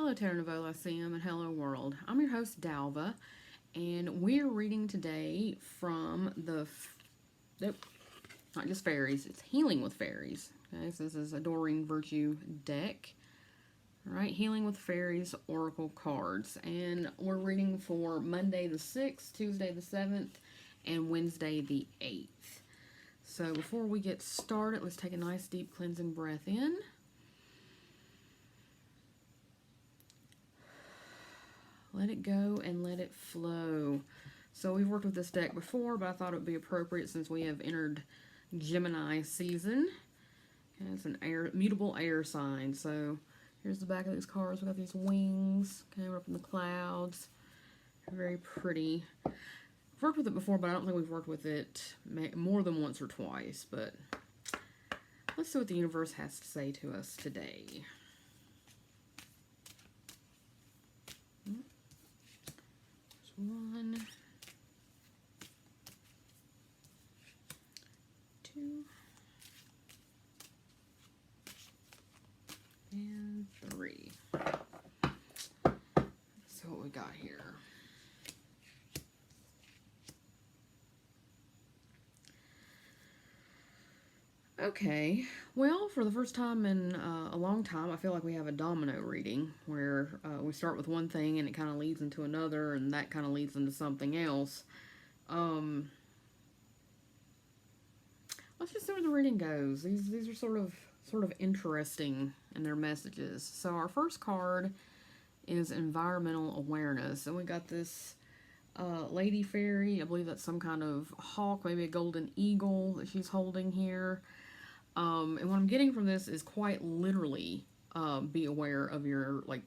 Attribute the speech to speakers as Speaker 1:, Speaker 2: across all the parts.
Speaker 1: Hello, Terra Nouveau Lyceum, and hello, world. I'm your host, Dalva, and we're reading today from nope, not just fairies, it's Healing with Fairies. Okay, so this is Adoring Virtue deck. All right, Healing with Fairies Oracle cards. And we're reading for Monday the 6th, Tuesday the 7th, and Wednesday the 8th. So before we get started, let's take a nice deep cleansing breath in. Let it go and let it flow. So we've worked with this deck before, but I thought it would be appropriate since we have entered Gemini season. And it's an mutable air sign. So here's the back of these cards. We've got these wings. Okay, we're up in the clouds. Very pretty. I've worked with it before, but I don't think we've worked with it more than once or twice. But let's see what the universe has to say to us today. One, two, and three. So what we got here? Okay, well, for the first time in a long time, I feel like we have a domino reading where we start with one thing and it kind of leads into another, and that kind of leads into something else. Let's just see where the reading goes. These are sort of interesting in their messages. So our first card is environmental awareness, and we got this lady fairy. I believe that's some kind of hawk, maybe a golden eagle that she's holding here. And what I'm getting from this is quite literally be aware of your, like,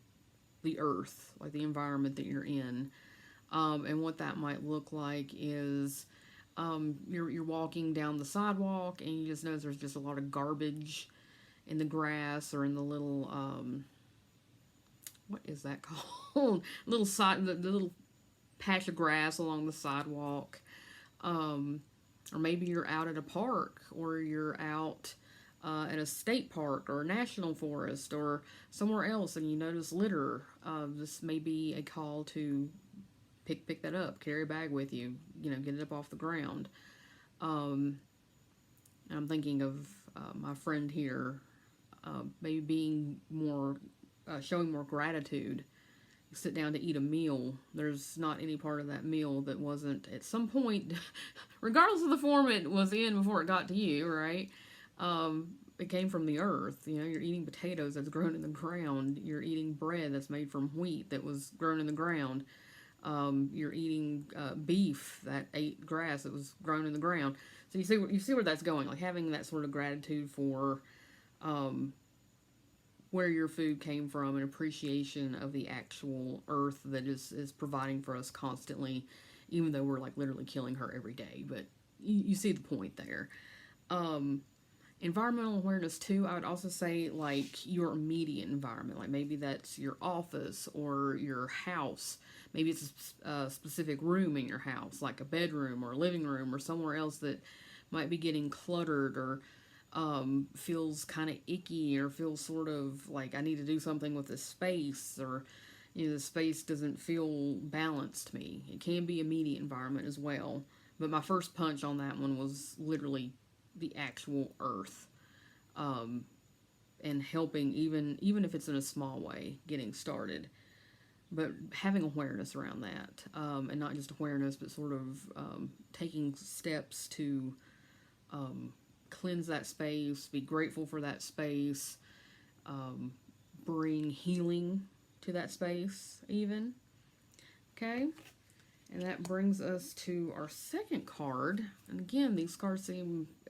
Speaker 1: the earth, like the environment that you're in. And what that might look like is you're walking down the sidewalk and you just notice there's just a lot of garbage in the grass or in the little, what is that called? The little patch of grass along the sidewalk. Or maybe you're out at a park, or you're out at a state park or a national forest or somewhere else, and you notice litter. This may be a call to pick that up, carry a bag with you, get it up off the ground. I'm thinking of my friend here, maybe being more, showing more gratitude. Sit down to eat a meal, there's not any part of that meal that wasn't at some point, regardless of the form it was in before it got to you, right? It came from the earth. You're eating potatoes that's grown in the ground. You're eating bread that's made from wheat that was grown in the ground. You're eating beef that ate grass that was grown in the ground. So you see where that's going, like having that sort of gratitude for where your food came from, and appreciation of the actual earth that is providing for us constantly, even though we're like literally killing her every day. But you see the point there. Environmental awareness too, I would also say, like, your immediate environment, like maybe that's your office or your house. Maybe it's a specific room in your house, like a bedroom or a living room or somewhere else that might be getting cluttered, or feels kind of icky, or feels sort of like I need to do something with this space, or the space doesn't feel balanced to me. It can be immediate environment as well, but my first punch on that one was literally the actual earth, and helping, even if it's in a small way, getting started, but having awareness around that, and not just awareness, but sort of taking steps to cleanse that space, be grateful for that space, bring healing to that space even. Okay, and that brings us to our second card. And again, these cards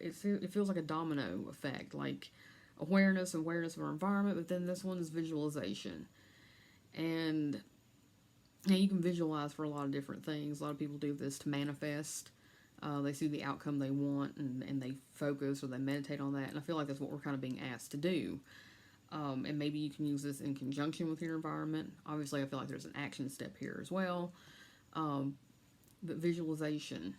Speaker 1: it feels like a domino effect, like awareness of our environment, but then this one is visualization. And you can visualize for a lot of different things. A lot of people do this to manifest. They see the outcome they want, and they focus or they meditate on that. And I feel like that's what we're kind of being asked to do. And maybe you can use this in conjunction with your environment. Obviously, I feel like there's an action step here as well. But visualization,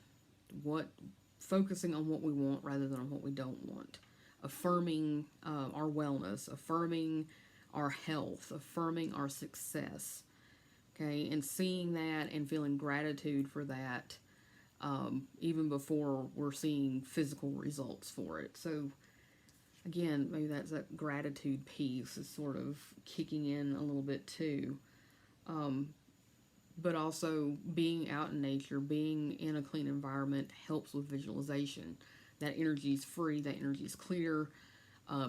Speaker 1: focusing on what we want rather than on what we don't want. Affirming our wellness, affirming our health, affirming our success. Okay, and seeing that and feeling gratitude for that, even before we're seeing physical results for it. So, again, maybe that's that gratitude piece is sort of kicking in a little bit too. Um, but also being out in nature, being in a clean environment helps with visualization. That energy is free, that energy is clear.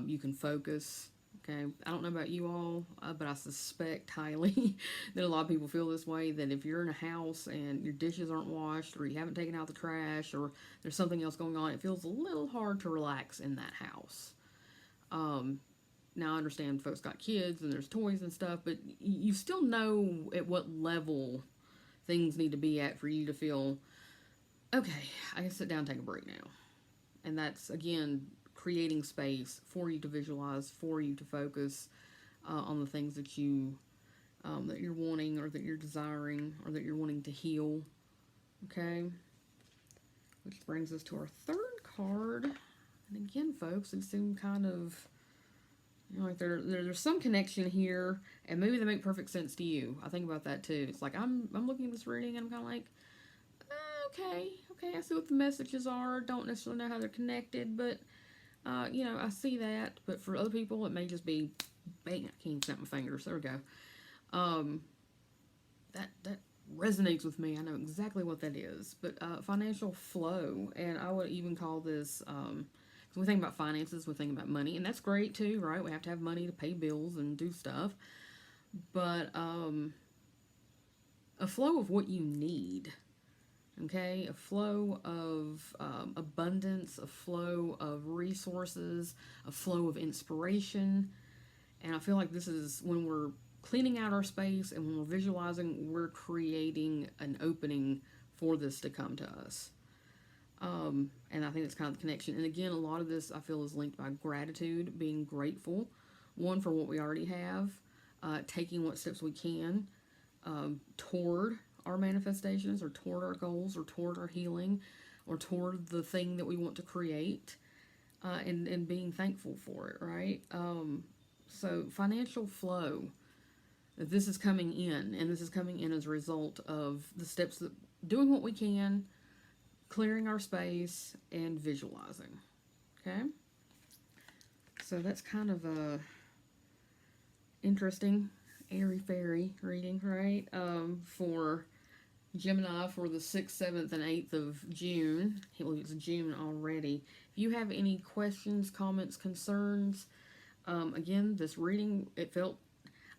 Speaker 1: You can focus. Okay, I don't know about you all, but I suspect highly that a lot of people feel this way. That if you're in a house and your dishes aren't washed, or you haven't taken out the trash, or there's something else going on, it feels a little hard to relax in that house. Um, Now I understand folks got kids and there's toys and stuff, but you still know at what level things need to be at for you to feel okay. I can sit down and take a break now, and that's again creating space for you to visualize, for you to focus on the things that you're wanting or that you're desiring or that you're wanting to heal. Okay, which brings us to our third card, and again, folks, it seemed kind of like there's some connection here, and maybe they make perfect sense to you. I think about that too. It's like I'm looking at this reading, and I'm kind of like, okay, I see what the messages are. Don't necessarily know how they're connected, but I see that. But for other people, it may just be, bang, I can't snap my fingers. There we go. Um, that resonates with me. I know exactly what that is. But financial flow, and I would even call this. When we think about finances, we think about money, and that's great too, right? We have to have money to pay bills and do stuff. But a flow of what you need, okay? A flow of abundance, a flow of resources, a flow of inspiration. And I feel like this is when we're cleaning out our space and when we're visualizing, we're creating an opening for this to come to us. And I think that's kind of the connection. And again, a lot of this I feel is linked by gratitude, being grateful, one, for what we already have, taking what steps we can toward our manifestations or toward our goals or toward our healing or toward the thing that we want to create, and being thankful for it, right? So, financial flow, this is coming in, and this is coming in as a result of the steps that doing what we can, clearing our space, and visualizing. Okay? So that's kind of a interesting, airy fairy reading, right? For Gemini for the 6th, 7th, and 8th of June. I can't believe it's June already. If you have any questions, comments, concerns, again, this reading, it felt.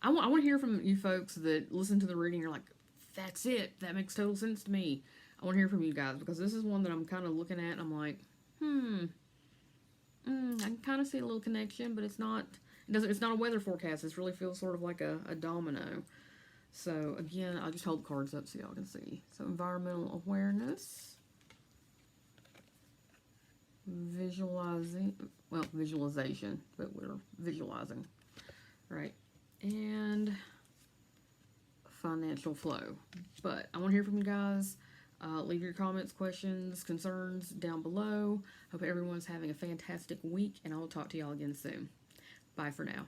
Speaker 1: I want to hear from you folks that listen to the reading. You're like, that's it. That makes total sense to me. I want to hear from you guys because this is one that I'm kind of looking at and I'm like, I can kind of see a little connection, but it's not. It doesn't. It's not a weather forecast. This really feels sort of like a domino. So again, I'll just hold the cards up so y'all can see. So environmental awareness, visualization, but we're visualizing, right? And financial flow. But I want to hear from you guys. Leave your comments, questions, concerns down below. Hope everyone's having a fantastic week, and I will talk to y'all again soon. Bye for now.